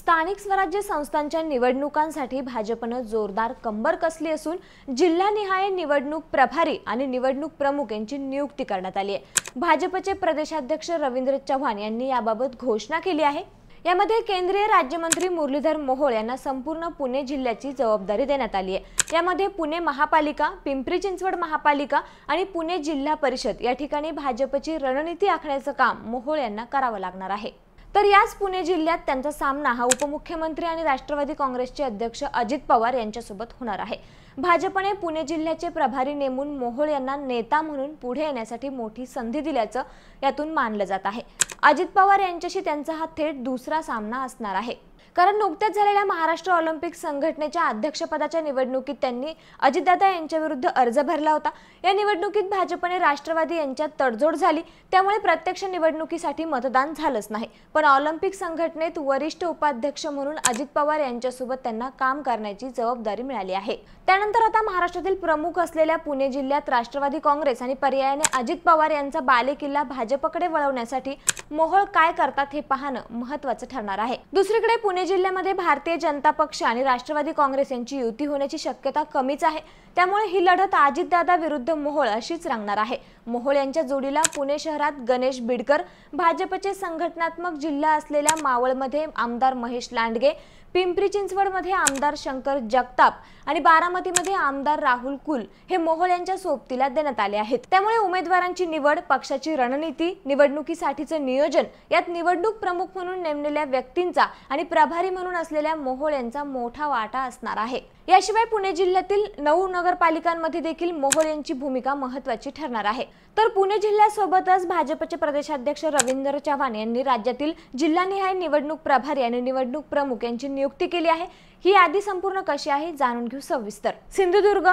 स्थानिक स्वराज्य संस्थांच्या निवडणुकांसाठी भाजपने जोरदार कंबर कसली असून जिल्हानिहाय निवडणूक प्रभारी आणि निवडणूक प्रमुख यांची नियुक्ती करण्यात आली आहे। भाजपचे प्रदेशाध्यक्ष रवींद्र चव्हाण यांनी याबाबत घोषणा केली आहे। यामध्ये केंद्रीय राज्यमंत्री मुरलीधर मोहोळ यांना संपूर्ण पुणे जिल्ह्याची जबाबदारी देण्यात आली आहे। यामध्ये पुणे महापालिका, पिंपरी चिंचवड महापालिका आणि पुणे जिल्हा परिषद या ठिकाणी भाजपची रणनीती आखण्याचं काम मोहोळ यांना करावं लागणार आहे। तर याच पुणे जिल्ह्यात त्यांचा सामना हा उपमुख्यमंत्री आणि राष्ट्रवादी काँग्रेसचे अध्यक्ष अजित पवार यांच्यासोबत होणार आहे। भाजपने पुणे जिल्ह्याचे प्रभारी नेमून मोहोळ यांना नेता म्हणून पुढे येण्यासाठी मोठी संधी दिल्याचं यातून मानलं जात आहे। अजित पवार यांच्याशी त्यांचा हा थेट दुसरा सामना असणार आहे, कारण नुकत्याच झालेल्या महाराष्ट्र ऑलिम्पिक संघटनेच्या अध्यक्षपदाच्या निवडणुकीत त्यांनी अजितदादा यांच्या विरुद्ध अर्ज भरला होता। या निवडणुकीत भाजपने राष्ट्रवादी यांच्यात तडजोड झाली, त्यामुळे प्रत्यक्ष निवडणुकीसाठी मतदान झालंच नाही। पण ऑलिम्पिक संघटनेत वरिष्ठ उपाध्यक्ष म्हणून अजित पवार यांच्यासोबत त्यांना काम करण्याची जबाबदारी मिळाली आहे। त्यानंतर आता महाराष्ट्रातील प्रमुख असलेल्या पुणे जिल्ह्यात राष्ट्रवादी काँग्रेस आणि पर्यायाने अजित पवार यांचा बालेकिल्ला भाजपकडे वळवण्यासाठी मोहोळ काय करतात हे पाहणं महत्त्वाचं ठरणार आहे। दुसरीकडे पुणे जिल्ह्यामध्ये भारतीय जनता पक्ष आणि राष्ट्रवादी काँग्रेस यांची युती होण्याची शक्यता कमीच आहे, त्यामुळे ही लढत अजितदादा विरुद्ध मोहोळ अशीच रंगणार आहे। मोहोळ यांच्या जोडीला पुणे शहरात गणेश बिडकर, भाजपचे संघटनात्मक जिल्हा असलेल्या मावळमध्ये आमदार महेश लांडगे, पिंपरी चिंचवडमध्ये आमदार शंकर जगताप आणि बारामतीमध्ये आमदार राहुल कुल हे मोहोळ यांच्या सोबतीला देण्यात आले आहेत। त्यामुळे उमेदवारांची निवड, पक्षाची रणनीती, निवडणुकीसाठीचे नियोजन यात निवडणूक प्रमुख म्हणून नेमलेल्या व्यक्तींचा आणि प्रभारी म्हणून असलेल्या मोहोळ यांचा मोठा वाटा असणार आहे। याशिवाय पुणे जिल्ह्यातील 9 नगरपालिकांमध्ये देखील मोहोळ यांची भूमिका महत्त्वाची ठरणार आहे। तर पुणे जिल्ह्यासोबतच भाजपचे प्रदेशाध्यक्ष रवींद्र चव्हाण यांनी राज्यातील जिल्हानिहाय निवडणूक प्रभारी आणि निवडणूक प्रमुख यांची नियुक्ती केली आहे। ही यादी संपूर्ण कशी आहे जाणून घेऊ सविस्तर। सिंधुदुर्ग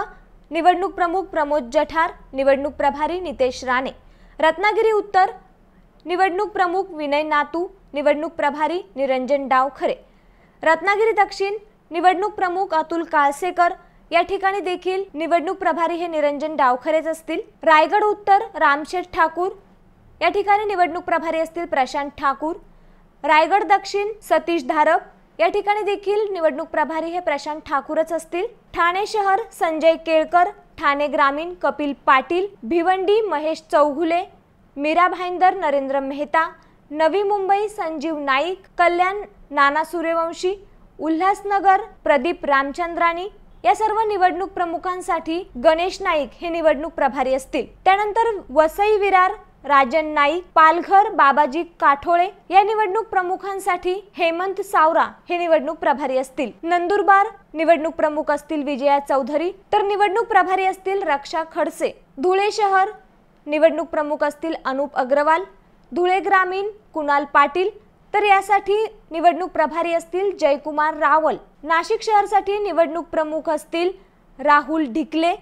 निवडणूक प्रमुख प्रमोद जठार, निवडणूक प्रभारी नितेश राणे। रत्नागिरी उत्तर निवडणूक प्रमुख विनय नातू, निवडणूक प्रभारी निरंजन डावखरे। रत्नागिरी दक्षिण निवडणूक प्रमुख अतुल काळसेकर, या ठिकाणी देखील निवडणूक प्रभारी हे निरंजन डावखरेच असतील। रायगड उत्तर रामशेठ ठाकूर, या ठिकाणी निवडणूक प्रभारी असतील प्रशांत ठाकूर। रायगड दक्षिण सतीश धारप, या ठिकाणी देखील निवडणूक प्रभारी हे प्रशांत ठाकूरच असतील। ठाणे शहर संजय केळकर, ठाणे ग्रामीण कपिल पाटील, भिवंडी महेश चौघुले, मीरा भाईंदर नरेंद्र मेहता, नवी मुंबई संजीव नाईक, कल्याण नाना सूर्यवंशी, उल्हासनगर प्रदीप रामचंद्रानी या सर्व निवडणूक प्रमुखांसाठी गणेश नाईक हे निवडणूक प्रभारी असतील। त्यानंतर वसई विरार राजन नाईक, पालघर बाबाजी काठोळे या निवडणूक प्रमुखांसाठी हेमंत सावरा हे निवडणूक प्रभारी असतील। नंदुरबार निवडणूक प्रमुख असतील विजया चौधरी, तर निवडणूक प्रभारी असतील रक्षा खडसे। धुळे शहर निवडणूक प्रमुख असतील अनुप अग्रवाल, धुळे ग्रामीण कुणाल पाटील, तर यासाठी निवडणूक प्रभारी असतील जयकुमार रावल। नाशिक शहरसाठी निवडणूक प्रमुख असतील राहुल ढिकले,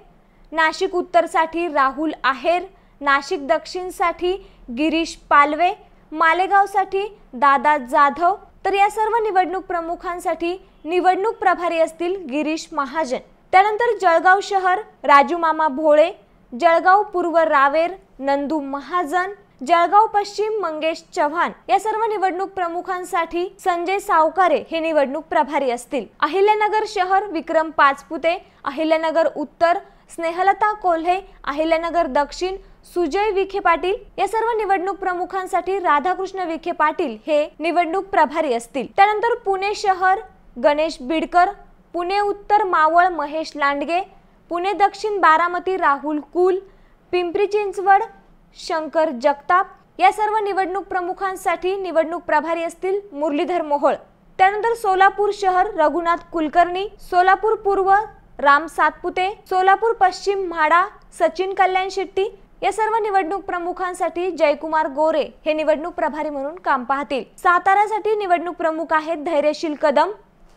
नाशिक उत्तरसाठी राहुल आहेर, नाशिक दक्षिणसाठी गिरीश पालवे, मालेगावसाठी दादा जाधव, तर या सर्व निवडणूक प्रमुखांसाठी निवडणूक प्रभारी असतील गिरीश महाजन। त्यानंतर जळगाव शहर राजू मामा भोळे, जळगाव पूर्व रावेर नंदू महाजन, जळगाव पश्चिम मंगेश चव्हाण या सर्व निवडणूक प्रमुखांसाठी संजय सावकारे हे निवडणूक प्रभारी असतील। अहिल्यानगर शहर विक्रम पाचपुते, अहिल्यानगर उत्तर स्नेहलता कोल्हे, अहिल्यानगर दक्षिण सुजय विखे पाटील या सर्व निवडणूक प्रमुखांसाठी राधाकृष्ण विखे पाटील हे निवडणूक प्रभारी असतील। त्यानंतर पुणे शहर गणेश बिडकर, पुणे उत्तर मावळ महेश लांडगे, पुणे दक्षिण बारामती राहुल कुल, पिंपरी चिंचवड शंकर जगताप या सर्व निवडणूक प्रमुखांसाठी निवडणूक प्रभारी असतील मुरलीधर मोहोळ। त्यानंतर सोलापूर शहर रघुनाथ कुलकर्णी, सोलापूर पूर्व राम सातपुते, सोलापूर पश्चिम म्हाडा सचिन कल्याण शेट्टी या सर्व निवडणूक प्रमुखांसाठी जयकुमार गोरे हे निवडणूक प्रभारी म्हणून काम पाहतील। साताऱ्यासाठी निवडणूक प्रमुख आहेत धैर्यशील कदम,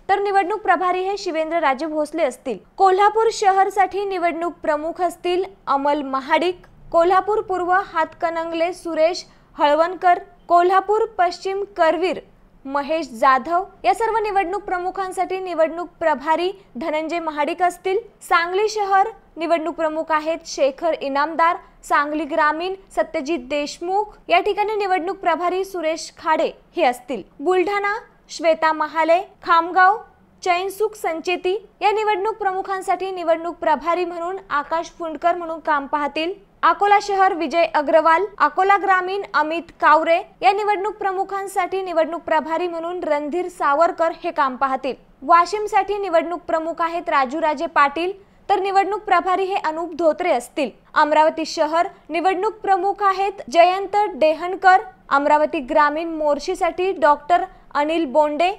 तर निवडणूक प्रभारी हे शिवेंद्र राजे भोसले असतील। कोल्हापूर शहरसाठी निवडणूक प्रमुख असतील अमल महाडिक, कोल्हापूर पूर्व हातकणंगले सुरेश हळवणकर, कोल्हापूर पश्चिम करवीर महेश जाधव या सर्व निवडणूक प्रमुखांसाठी निवडणूक प्रभारी धनंजय महाडिक असतील। सांगली शहर निवडणूक प्रमुख आहेत शेखर इनामदार, सांगली ग्रामीण सत्यजित देशमुख, या ठिकाणी निवडणूक प्रभारी सुरेश खाडे हे असतील। बुलढाणा श्वेता महाले, खामगाव चैनसुख संचेती या निवडणूक प्रमुखांसाठी निवडणूक प्रभारी म्हणून आकाश फुंडकर म्हणून काम पाहतील। अकोला शहर विजय अग्रवाल, अकोला ग्रामीण अमित कावरे या निवडणूक प्रमुखांसाठी निवडणूक प्रभारी म्हणून रणधीर सावरकर हे काम पाहतील। वाशिमसाठी निवडणूक प्रमुख आहेत राजूराजे पाटील, तर निवडणूक प्रभारी हे अनुप धोत्रे असतील। अमरावती शहर निवडणूक प्रमुख आहेत जयंत डेहनकर, अमरावती ग्रामीण मोर्शीसाठी डॉक्टर अनिल बोंडे,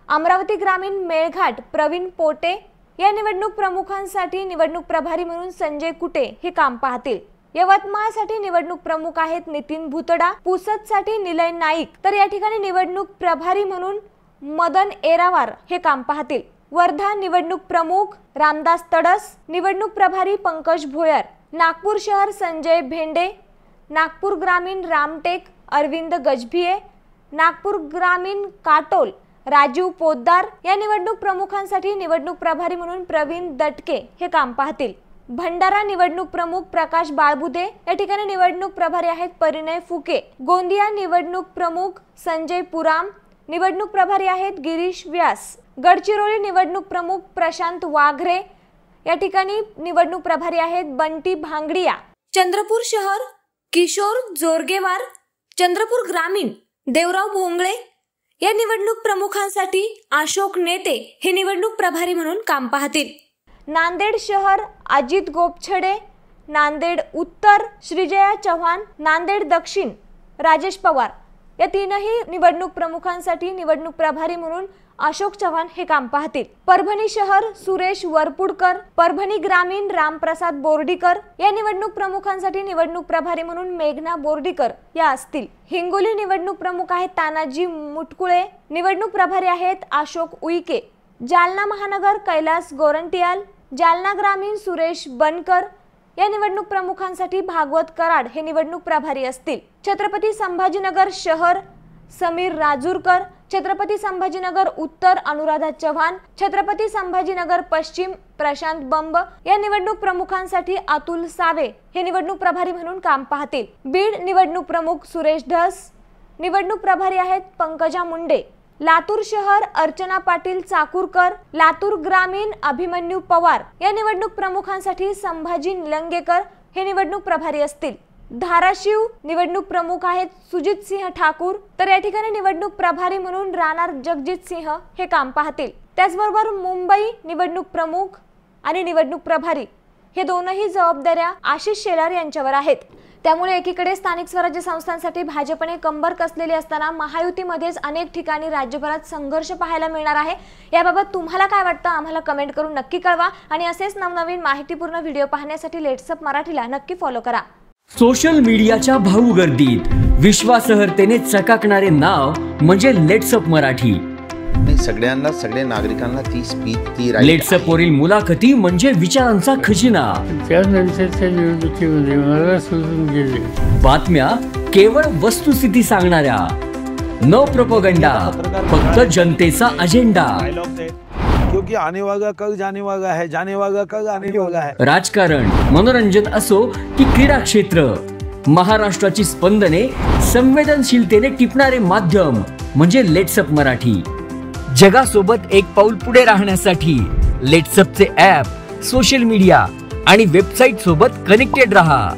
अमरावती ग्रामीण मेळघाट प्रवीण पोटे या निवडणूक प्रमुखांसाठी निवडणूक प्रभारी म्हणून संजय कुटे हे काम पाहतील। यवतमाळसाठी निवडणूक प्रमुख आहेत नितीन भुतडा, पुसदसाठी निलय नाईक, तर या ठिकाणी निवडणूक प्रभारी म्हणून मदन एरावार हे काम पाहतील। वर्धा निवडणूक प्रमुख रामदास तडस, निवडणूक प्रभारी पंकज भोयर, नागपूर शहर संजय भेंडे, नागपूर ग्रामीण रामटेक अरविंद गजभिये, नागपूर ग्रामीण काटोल राजीव पोद्दार या निवडणूक प्रमुखांसाठी निवडणूक प्रभारी म्हणून प्रवीण दटके हे काम पाहतील। भंडारा निवडणूक प्रमुख प्रकाश बाळबुदे, या ठिकाणी निवडणूक प्रभारी आहेत परिणय फुके। गोंदिया निवडणूक प्रमुख संजय पुराम, निवडणूक प्रभारी आहेत गिरीश व्यास। गडचिरोली निवडणूक प्रमुख प्रशांत वाघरे, या ठिकाणी निवडणूक प्रभारी आहेत बंटी भांगडिया। चंद्रपूर शहर किशोर जोरगेवार, चंद्रपूर ग्रामीण देवराव भोंगळे या निवडणूक प्रमुखांसाठी अशोक नेते हे निवडणूक प्रभारी म्हणून काम पाहतील। नांदेड शहर अजित गोपछडे, नांदेड उत्तर श्रीजया चव्हाण, नांदेड दक्षिण राजेश पवार या तीनही निवडणूक प्रमुखांसाठी निवडणूक प्रभारी म्हणून अशोक चव्हाण हे काम पाहतील। परभणी शहर सुरेश वरपुडकर, परभणी ग्रामीण रामप्रसाद बोर्डीकर या निवडणूक प्रमुखांसाठी निवडणूक प्रभारी म्हणून मेघना बोर्डीकर या असतील। हिंगोली निवडणूक प्रमुख आहेत तानाजी मुटकुळे, निवडणूक प्रभारी आहेत अशोक उईके। जालना महानगर कैलास गोरंटियाल, जालना ग्रामीण सुरेश बनकर या निवडणूक प्रमुखांसाठी भागवत कराड हे निवडणूक प्रभारी असतील। छत्रपती संभाजीनगर शहर समीर राजूरकर, छत्रपती संभाजीनगर उत्तर अनुराधा चव्हाण, छत्रपती संभाजीनगर पश्चिम प्रशांत बंब या निवडणूक प्रमुखांसाठी अतुल सावे हे निवडणूक प्रभारी म्हणून काम पाहतील। बीड निवडणूक प्रमुख सुरेश धस, निवडणूक प्रभारी आहेत पंकजा मुंडे। लातूर शहर अर्चना पाटील चाकूरकर, लातूर ग्रामीण अभिमन्यू पवार या निवडणूक प्रमुखांसाठी संभाजी निलंगेकर हे निवडणूक प्रभारी असतील। धाराशिव निवडणूक प्रमुख आहेत सुजित सिंह ठाकूर, तर या ठिकाणी निवडणूक प्रभारी म्हणून राणा जगजित सिंह हे काम पाहतील। त्याचबरोबर मुंबई निवडणूक प्रमुख आणि निवडणूक प्रभारी हे दोनही जबाबदाऱ्या आशिष शेलार यांच्यावर आहेत। त्यामुळे एकीकडे स्थानिक स्वराज्य संस्थांसाठी भाजपने कंबर कसलेली असताना महायुतीमध्येच अनेक ठिकाणी राज्यभरात संघर्ष पाहायला मिळणार आहे। याबाबत तुम्हाला काय वाटतं आम्हाला कमेंट करून नक्की कळवा आणि असेच नवनवीन माहितीपूर्ण व्हिडिओ पाहण्यासाठी लेट्सअप मराठीला नक्की फॉलो करा। सोशल मीडियाच्या भाऊ गर्दीत विश्वासार्हतेने चकाकणारे नाव म्हणजे लेट्सअप मराठी। सगळ्यांना सगळ्या नागरिकांना ती स्पीच ती लेट्सअप वरील मुलाखती म्हणजे विचारांचा खजिना। त्यानंतरच्या निवडणुकीमध्ये मला सोडून गेले। बातम्या केवळ वस्तुस्थिती सांगणाऱ्या, न प्रोपगंडा, फक्त जनतेचा अजेंडा। क्योंकि आने वाला कल जाने वाला है, जाने वाला कल आने वाला है। राजकारण, मनोरंजन असो की क्रीडा क्षेत्र, महाराष्ट्राची स्पंदने संवेदनशीलतेने टिपणारे माध्यम म्हणजे लेट्सअप मराठी। जगासोबत एक पाऊल पुढे राहण्यासाठी लेट्सअपचे ॲप, सोशल मीडिया आणि वेबसाईट सोबत कनेक्टेड रहा।